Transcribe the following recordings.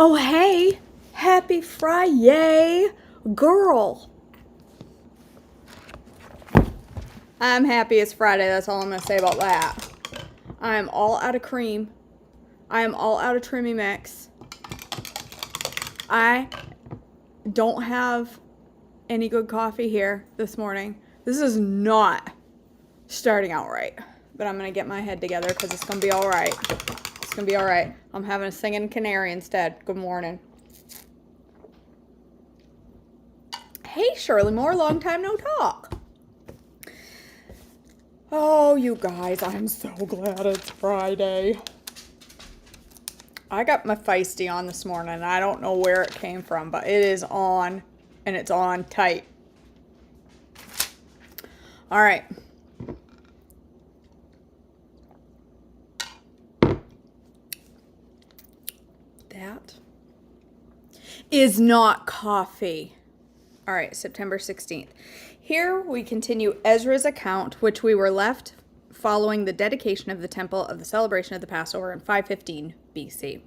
Oh, hey, happy Friday, girl. I'm happy it's Friday. That's all I'm going to say about that. I am all out of cream. I am all out of Trimmy Mix. I don't have any good coffee here this morning. This is not starting out right. But I'm going to get my head together because it's going to be all right. It's going to be all right. I'm having a singing canary instead. Good morning. Hey, Shirley Moore. Long time no talk. Oh, you guys. I'm so glad it's Friday. I got my feisty on this morning. I don't know where it came from, but it is on, and it's on tight. All right. That is not coffee. All right, September 16th. Here we continue Ezra's account, which we were left following the dedication of the temple of the celebration of the Passover in 515 BC.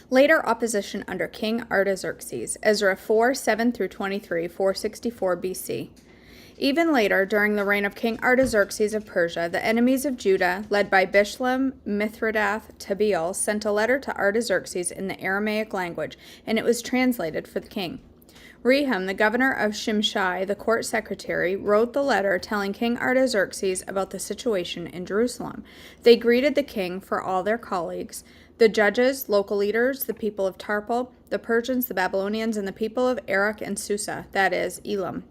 Later opposition under King Artaxerxes, Ezra 4:7-23, 464 BC. Even later, during the reign of King Artaxerxes of Persia, the enemies of Judah, led by Bishlam, Mithridath, Tabeel, sent a letter to Artaxerxes in the Aramaic language, and it was translated for the king. Rehum, the governor of Shimshai, the court secretary, wrote the letter telling King Artaxerxes about the situation in Jerusalem. They greeted the king for all their colleagues, the judges, local leaders, the people of Tarpal, the Persians, the Babylonians, and the people of Erech and Susa, that is, Elam.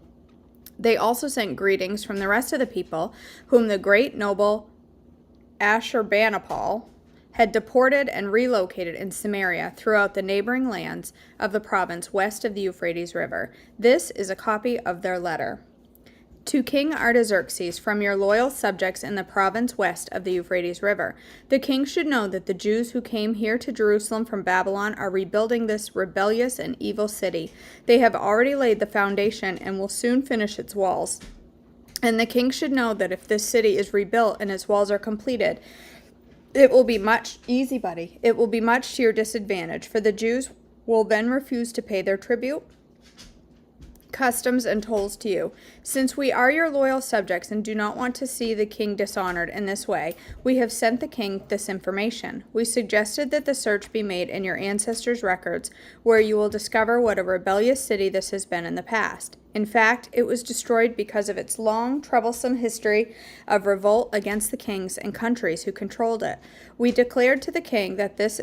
They also sent greetings from the rest of the people, whom the great noble Ashurbanipal had deported and relocated in Samaria throughout the neighboring lands of the province west of the Euphrates River. This is a copy of their letter. To King Artaxerxes, from your loyal subjects in the province west of the Euphrates River, the king should know that the Jews who came here to Jerusalem from Babylon are rebuilding this rebellious and evil city. They have already laid the foundation and will soon finish its walls. And the king should know that if this city is rebuilt and its walls are completed, it will be much to your disadvantage, for the Jews will then refuse to pay their tribute, customs, and tolls to you. Since we are your loyal subjects and do not want to see the king dishonored in this way, we have sent the king this information. We suggested that the search be made in your ancestors' records, where you will discover what a rebellious city this has been in the past. In fact, it was destroyed because of its long, troublesome history of revolt against the kings and countries who controlled it. We declared to the king that this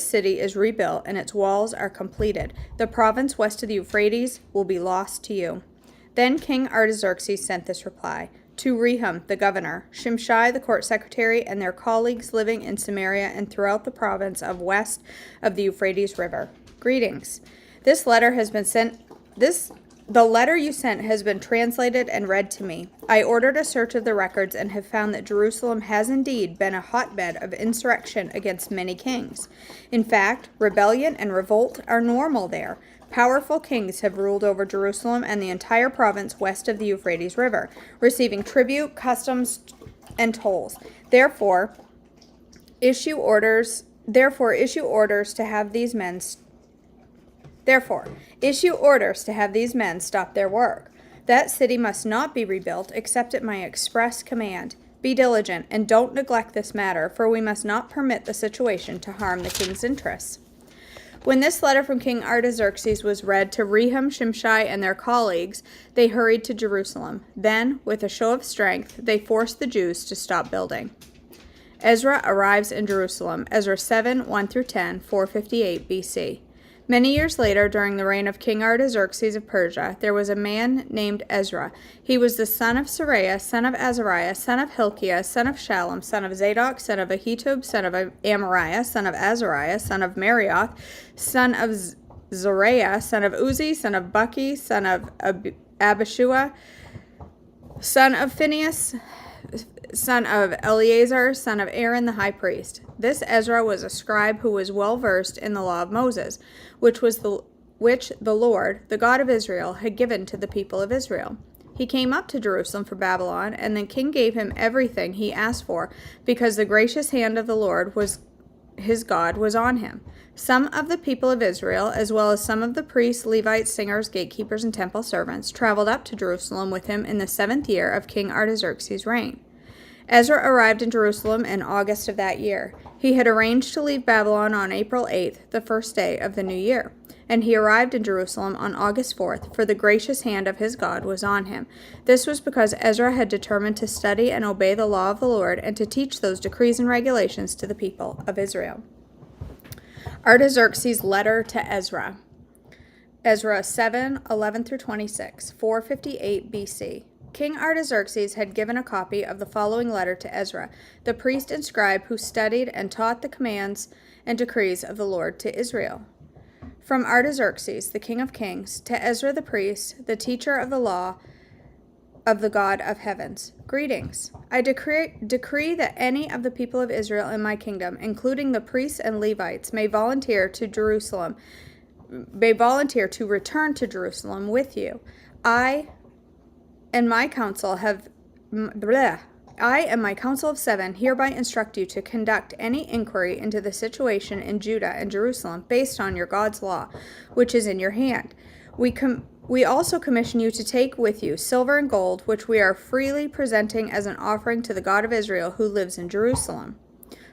city is rebuilt and its walls are completed. The province west of the Euphrates will be lost to you. Then King Artaxerxes sent this reply. To Rehum, the governor, Shimshai, the court secretary, and their colleagues living in Samaria and throughout the province of west of the Euphrates River. Greetings. The letter you sent has been translated and read to me. I ordered a search of the records and have found that Jerusalem has indeed been a hotbed of insurrection against many kings. In fact, rebellion and revolt are normal there. Powerful kings have ruled over Jerusalem and the entire province west of the Euphrates River, receiving tribute, customs, and tolls. Therefore, issue orders to have these men stop their work. That city must not be rebuilt except at my express command. Be diligent and don't neglect this matter, for we must not permit the situation to harm the king's interests. When this letter from King Artaxerxes was read to Rehum, Shimshai, and their colleagues, they hurried to Jerusalem. Then, with a show of strength, they forced the Jews to stop building. Ezra arrives in Jerusalem. Ezra 7:1-10, 458 BC. Many years later, during the reign of King Artaxerxes of Persia, there was a man named Ezra. He was the son of Seraiah, son of Azariah, son of Hilkiah, son of Shallum, son of Zadok, son of Ahitub, son of Amariah, son of Azariah, son of Marioth, son of Zariah, son of Uzi, son of Buki, son of Abishua, son of Phinehas, son of Eleazar, son of Aaron the high priest. This Ezra was a scribe who was well versed in the law of Moses, which the Lord, the God of Israel, had given to the people of Israel. He came up to Jerusalem for Babylon, and the king gave him everything he asked for, because the gracious hand of the Lord was his God was on him. Some of the people of Israel, as well as some of the priests, Levites, singers, gatekeepers, and temple servants, traveled up to Jerusalem with him in the 7th year of King Artaxerxes' reign. Ezra arrived in Jerusalem in August of that year. He had arranged to leave Babylon on April 8th, the first day of the new year, and he arrived in Jerusalem on August 4th, for the gracious hand of his God was on him. This was because Ezra had determined to study and obey the law of the Lord and to teach those decrees and regulations to the people of Israel. Artaxerxes' letter to Ezra. Ezra 7:11-26, 458 BC. King Artaxerxes had given a copy of the following letter to Ezra, the priest and scribe who studied and taught the commands and decrees of the Lord to Israel. From Artaxerxes, the king of kings, to Ezra the priest, the teacher of the law of the God of heavens. Greetings. I decree that any of the people of Israel in my kingdom, including the priests and Levites, may volunteer to return to Jerusalem with you. I and my council of 7 hereby instruct you to conduct any inquiry into the situation in Judah and Jerusalem based on your God's law, which is in your hand. We also commission you to take with you silver and gold, which we are freely presenting as an offering to the God of Israel who lives in Jerusalem.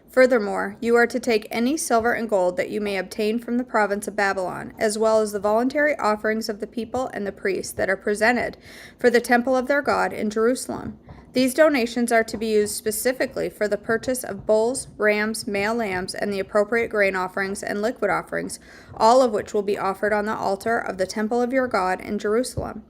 Furthermore, you are to take any silver and gold that you may obtain from the province of Babylon, as well as the voluntary offerings of the people and the priests that are presented for the temple of their God in Jerusalem. These donations are to be used specifically for the purchase of bulls, rams, male lambs, and the appropriate grain offerings and liquid offerings, all of which will be offered on the altar of the temple of your God in Jerusalem.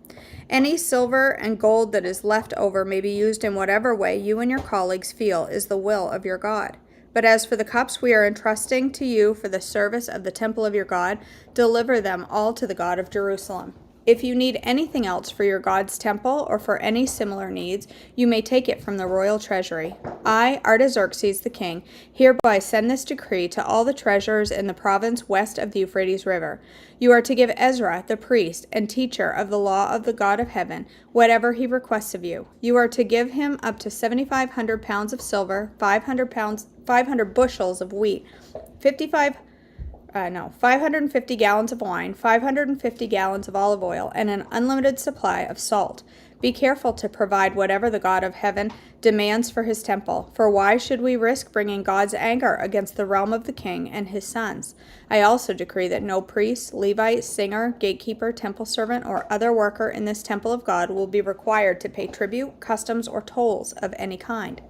Any silver and gold that is left over may be used in whatever way you and your colleagues feel is the will of your God. But as for the cups we are entrusting to you for the service of the temple of your God, deliver them all to the God of Jerusalem. If you need anything else for your God's temple or for any similar needs, you may take it from the royal treasury. I, Artaxerxes the king, hereby send this decree to all the treasurers in the province west of the Euphrates River. You are to give Ezra, the priest and teacher of the law of the God of heaven, whatever he requests of you. You are to give him up to 7,500 pounds of silver, 500 bushels of wheat, 550 gallons of wine, 550 gallons of olive oil, and an unlimited supply of salt. Be careful to provide whatever the God of heaven demands for his temple, for why should we risk bringing God's anger against the realm of the king and his sons? I also decree that no priest, Levite, singer, gatekeeper, temple servant, or other worker in this temple of God will be required to pay tribute, customs, or tolls of any kind.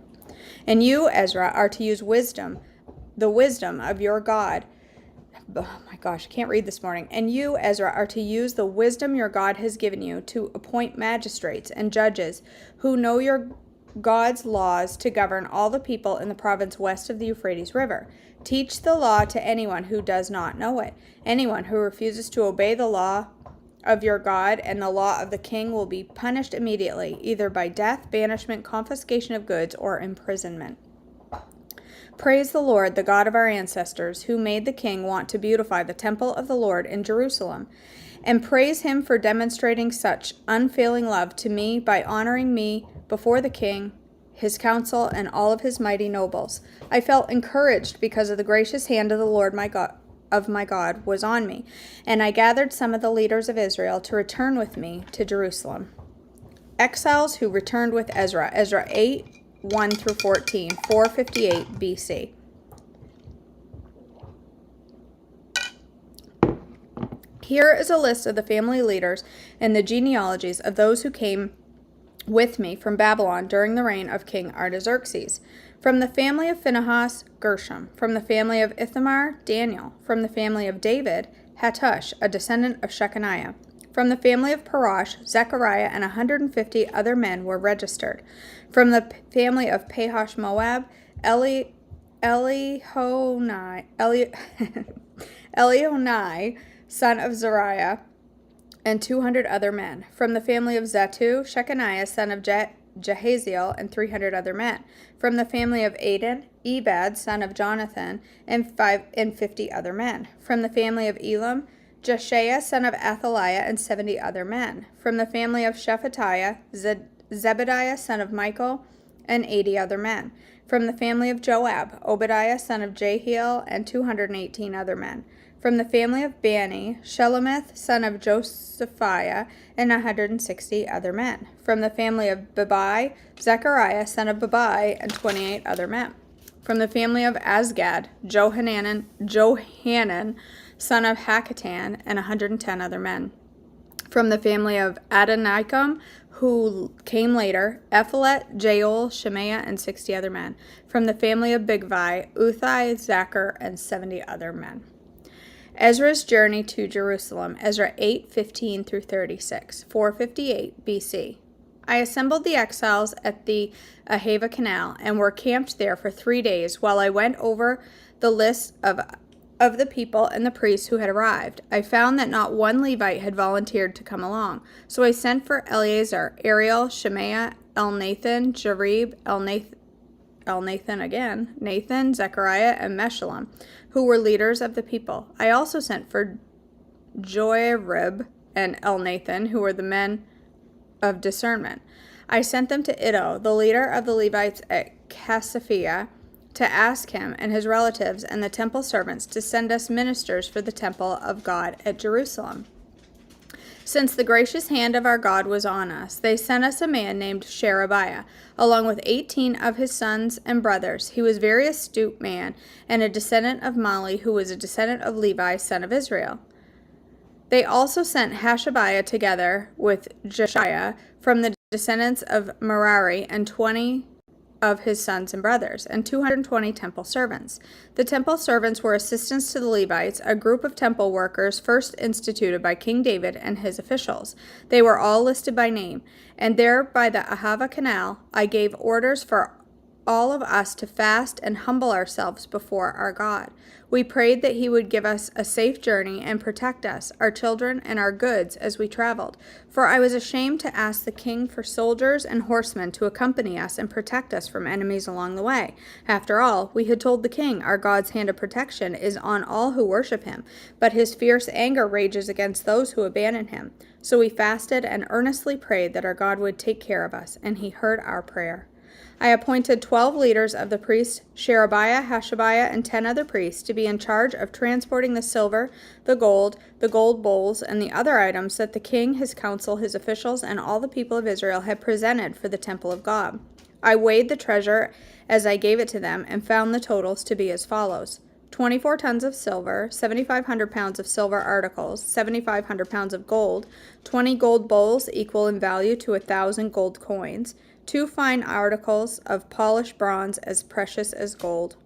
And you, Ezra, are to use wisdom, the wisdom of your God. Oh my gosh, I can't read this morning. And you, Ezra, are to use the wisdom your God has given you to appoint magistrates and judges who know your God's laws to govern all the people in the province west of the Euphrates River. Teach the law to anyone who does not know it. Anyone who refuses to obey the law of your God and the law of the king will be punished immediately, either by death, banishment, confiscation of goods, or imprisonment. Praise the Lord, the God of our ancestors, who made the king want to beautify the temple of the Lord in Jerusalem. And praise him for demonstrating such unfailing love to me by honoring me before the king, his council, and all of his mighty nobles. I felt encouraged because of the gracious hand of the Lord my God was on me, and I gathered some of the leaders of Israel to return with me to Jerusalem. Exiles who returned with Ezra. Ezra 8:1-14, 458 BC. Here is a list of the family leaders and the genealogies of those who came with me from Babylon during the reign of King Artaxerxes. From the family of Phinehas, Gershom. From the family of Ithamar, Daniel. From the family of David, Hattush, a descendant of Shechaniah. From the family of Parash, Zechariah and 150 other men were registered. From the family of Pahash Moab, Elionai, son of Zariah, and 200 other men. From the family of Zattu, Shechaniah, son of Jahaziel, and 300 other men. From the family of Aden, Ebed, son of Jonathan, and 50 other men. From the family of Elam, Jeshaiah, son of Athaliah, and 70 other men. From the family of Shephatiah, Zebediah, son of Michael, and 80 other men. From the family of Joab, Obadiah son of Jehiel, and 218 other men. From the family of Bani, Shelomith son of Josephiah, and 160 other men. From the family of Babai, Zechariah son of Babai, and 28 other men. From the family of Azgad, Johanan son of Hakatan, and 110 other men. From the family of Adonikam, who came later, Ephelet, Jael, Shemaiah, and 60 other men. From the family of Bigvai, Uthai, Zachar, and 70 other men. Ezra's journey to Jerusalem, Ezra 8:15 through 36, 458 BC. I assembled the exiles at the Ahava Canal and were camped there for 3 days while I went over the list of the people and the priests who had arrived. I found that not one Levite had volunteered to come along. So I sent for Eleazar, Ariel, Shemaiah, Elnathan, Jarib, Nathan, Zechariah, and Meshullam, who were leaders of the people. I also sent for Joarib and Elnathan, who were the men of discernment. I sent them to Iddo, the leader of the Levites at Casaphia, to ask him and his relatives and the temple servants to send us ministers for the temple of God at Jerusalem. Since the gracious hand of our God was on us, they sent us a man named Sherebiah, along with 18 of his sons and brothers. He was a very astute man and a descendant of Mali, who was a descendant of Levi, son of Israel. They also sent Hashabiah together with Jeshiah from the descendants of Merari and 20 of his sons and brothers, and 220 temple servants. The temple servants were assistants to the Levites, a group of temple workers first instituted by King David and his officials. They were all listed by name, and there by the Ahava Canal I gave orders for all of us to fast and humble ourselves before our God. We prayed that he would give us a safe journey and protect us, our children, and our goods as we traveled. For I was ashamed to ask the king for soldiers and horsemen to accompany us and protect us from enemies along the way. After all, we had told the king, our God's hand of protection is on all who worship him, but his fierce anger rages against those who abandon him. So we fasted and earnestly prayed that our God would take care of us, and he heard our prayer. I appointed 12 leaders of the priests, Sherebiah, Hashabiah, and 10 other priests, to be in charge of transporting the silver, the gold bowls, and the other items that the king, his council, his officials, and all the people of Israel had presented for the temple of God. I weighed the treasure as I gave it to them and found the totals to be as follows: 24 tons of silver, 7,500 pounds of silver articles, 7,500 pounds of gold, 20 gold bowls equal in value to 1,000 gold coins, 2 fine articles of polished bronze as precious as gold.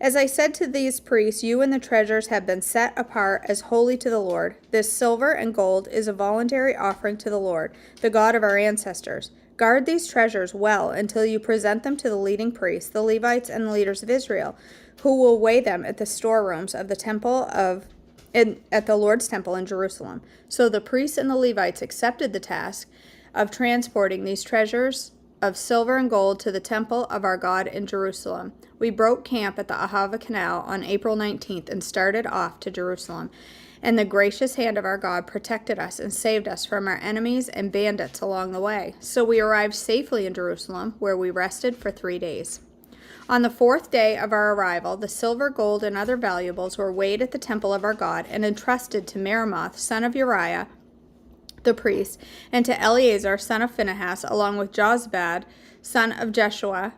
As I said to these priests, you and the treasures have been set apart as holy to the Lord. This silver and gold is a voluntary offering to the Lord, the God of our ancestors. Guard these treasures well until you present them to the leading priests, the Levites, and the leaders of Israel, who will weigh them at the storerooms of the temple at the Lord's temple in Jerusalem. So the priests and the Levites accepted the task of transporting these treasures of silver and gold to the temple of our God in Jerusalem. We broke camp at the Ahava Canal on April 19th and started off to Jerusalem. And the gracious hand of our God protected us and saved us from our enemies and bandits along the way. So we arrived safely in Jerusalem, where we rested for 3 days. On the 4th day of our arrival, the silver, gold, and other valuables were weighed at the temple of our God and entrusted to Meremoth, son of Uriah, the priest, and to Eleazar, son of Phinehas, along with Jozabad, son of Jeshua,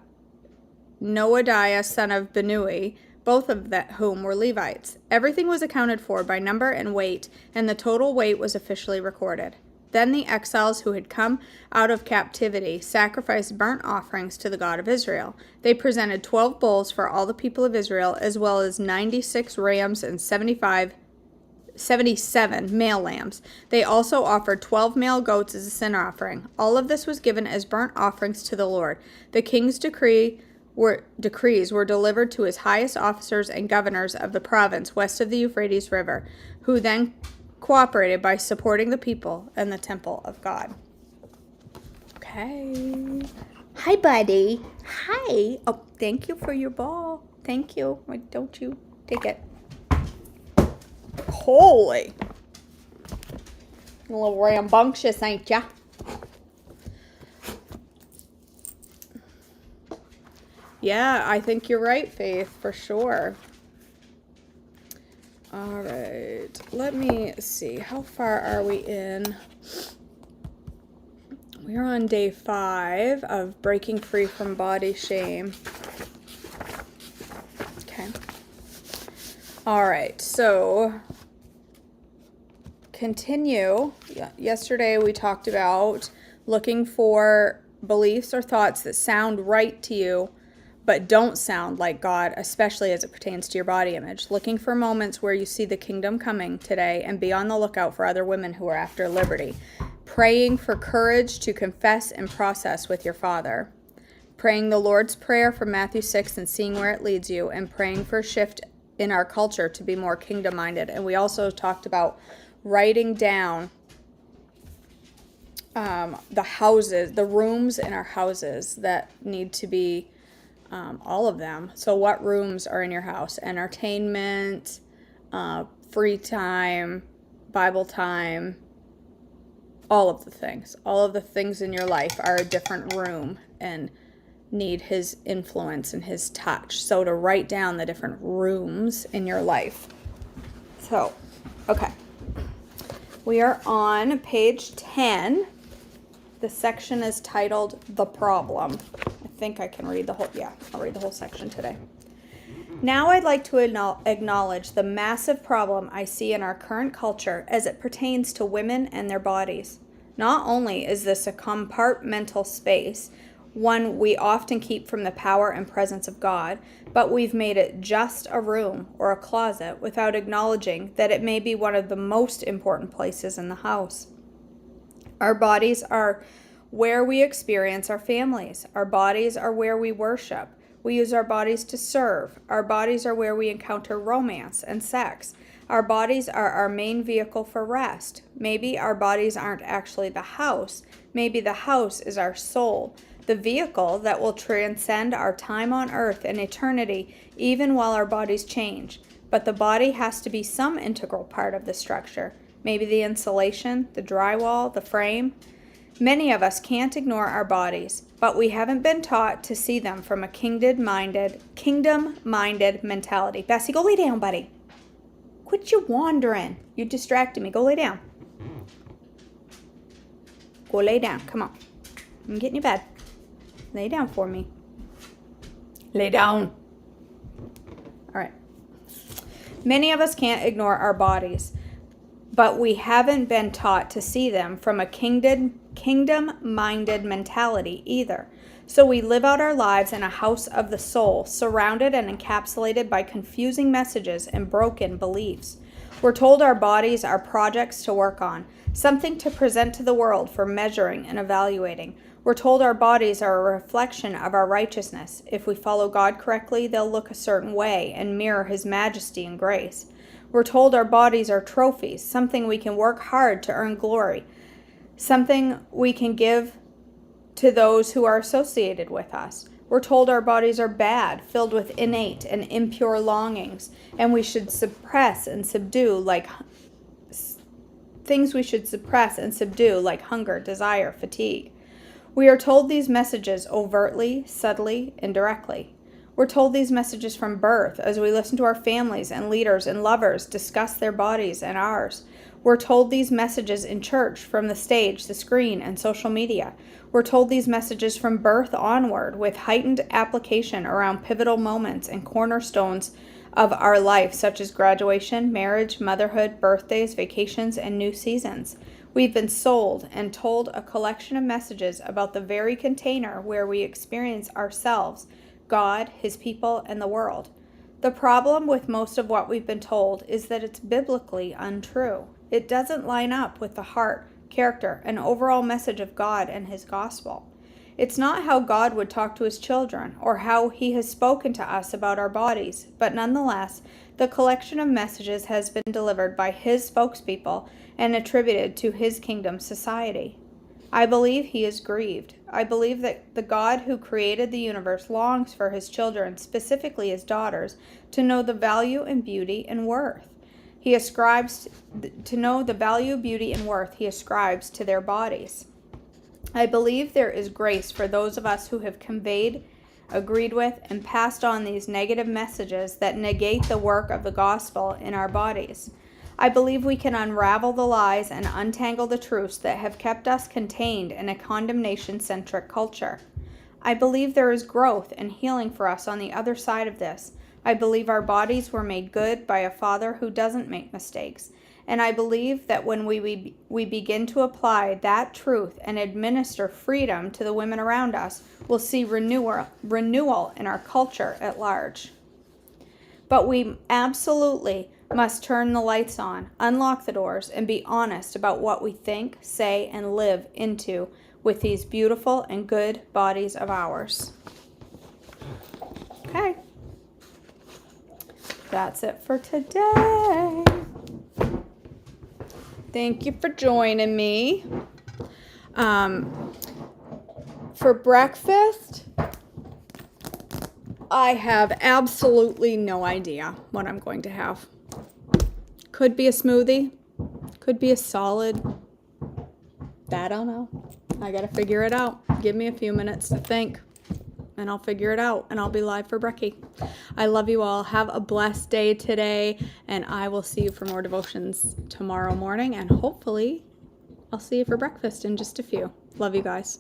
Noadiah, son of Binui, both of whom were Levites. Everything was accounted for by number and weight, and the total weight was officially recorded. Then the exiles who had come out of captivity sacrificed burnt offerings to the God of Israel. They presented 12 bulls for all the people of Israel, as well as 96 rams and 77 male lambs. They also offered 12 male goats as a sin offering. All of this was given as burnt offerings to the Lord. The king's decrees were delivered to his highest officers and governors of the province west of the Euphrates River, who then cooperated by supporting the people and the temple of God. Okay. Hi, buddy. Hi. Oh, thank you for your ball. Thank you. Why don't you take it? Holy. A little rambunctious, ain't ya? Yeah, I think you're right, Faith, for sure. All right, let me see. How far are we in? We're on day 5 of breaking free from body shame. Okay. All right, so continue. Yesterday we talked about looking for beliefs or thoughts that sound right to you, but don't sound like God, especially as it pertains to your body image. Looking for moments where you see the kingdom coming today, and be on the lookout for other women who are after liberty. Praying for courage to confess and process with your Father. Praying the Lord's Prayer from Matthew 6 and seeing where it leads you, and praying for a shift in our culture to be more kingdom-minded. And we also talked about writing down the houses, the rooms in our houses that need to be, all of them. So what rooms are in your house? Entertainment, free time, Bible time, all of the things. All of the things in your life are a different room and need his influence and his touch. So to write down the different rooms in your life. So, okay. We are on page 10. The section is titled The Problem. I think I can read the whole, I'll read the whole section today. Now I'd like to acknowledge the massive problem I see in our current culture as it pertains to women and their bodies. Not only is this a compartmental space, one we often keep from the power and presence of God, but we've made it just a room or a closet without acknowledging that it may be one of the most important places in the house. Our bodies are where we experience our families. Our bodies are where we worship. We use our bodies to serve. Our bodies are where we encounter romance and sex. Our bodies are our main vehicle for rest. Maybe our bodies aren't actually the house. Maybe the house is our soul, the vehicle that will transcend our time on earth and eternity, even while our bodies change. But the body has to be some integral part of the structure. Maybe the insulation, the drywall, the frame. Many of us can't ignore our bodies, but we haven't been taught to see them from a kingdom-minded mentality. Bessie, go lay down, buddy. Quit you wandering. You distracted me. Go lay down. Go lay down. Come on. I'm getting you bed. Lay down for me. Lay down. All right. Many of us can't ignore our bodies, but we haven't been taught to see them from a kingdom-minded mentality either. So we live out our lives in a house of the soul, surrounded and encapsulated by confusing messages and broken beliefs. We're told our bodies are projects to work on, something to present to the world for measuring and evaluating. We're told our bodies are a reflection of our righteousness. If we follow God correctly, they'll look a certain way and mirror his majesty and grace. We're told our bodies are trophies, something we can work hard to earn glory, something we can give to those who are associated with us. We're told our bodies are bad, filled with innate and impure longings, and we should suppress and subdue like hunger, desire, fatigue. We are told these messages overtly, subtly, and directly. We're told these messages from birth as we listen to our families and leaders and lovers discuss their bodies and ours. We're told these messages in church, from the stage, the screen, and social media. We're told these messages from birth onward, with heightened application around pivotal moments and cornerstones of our life, such as graduation, marriage, motherhood, birthdays, vacations, and new seasons. We've been sold and told a collection of messages about the very container where we experience ourselves, God, his people, and the world. The problem with most of what we've been told is that it's biblically untrue. It doesn't line up with the heart, character, and overall message of God and his gospel. It's not how God would talk to his children or how he has spoken to us about our bodies, but nonetheless, the collection of messages has been delivered by his spokespeople and attributed to his kingdom society. I believe he is grieved. I believe that the God who created the universe longs for his children, specifically his daughters, to know the value and beauty and worth. He ascribes to know the value, beauty, and worth he ascribes to their bodies. I believe there is grace for those of us who have conveyed agreed with, and passed on these negative messages that negate the work of the gospel in our bodies. I believe we can unravel the lies and untangle the truths that have kept us contained in a condemnation-centric culture. I believe there is growth and healing for us on the other side of this. I believe our bodies were made good by a Father who doesn't make mistakes. And I believe that when we begin to apply that truth and administer freedom to the women around us, we'll see renewal in our culture at large. But we absolutely must turn the lights on, unlock the doors, and be honest about what we think, say, and live into with these beautiful and good bodies of ours. Okay. That's it for today. Thank you for joining me. For breakfast, I have absolutely no idea what I'm going to have. Could be a smoothie, could be a solid. I don't know. I gotta figure it out. Give me a few minutes to think, and I'll figure it out, and I'll be live for brekkie. I love you all. Have a blessed day today, and I will see you for more devotions tomorrow morning, and hopefully I'll see you for breakfast in just a few. Love you guys.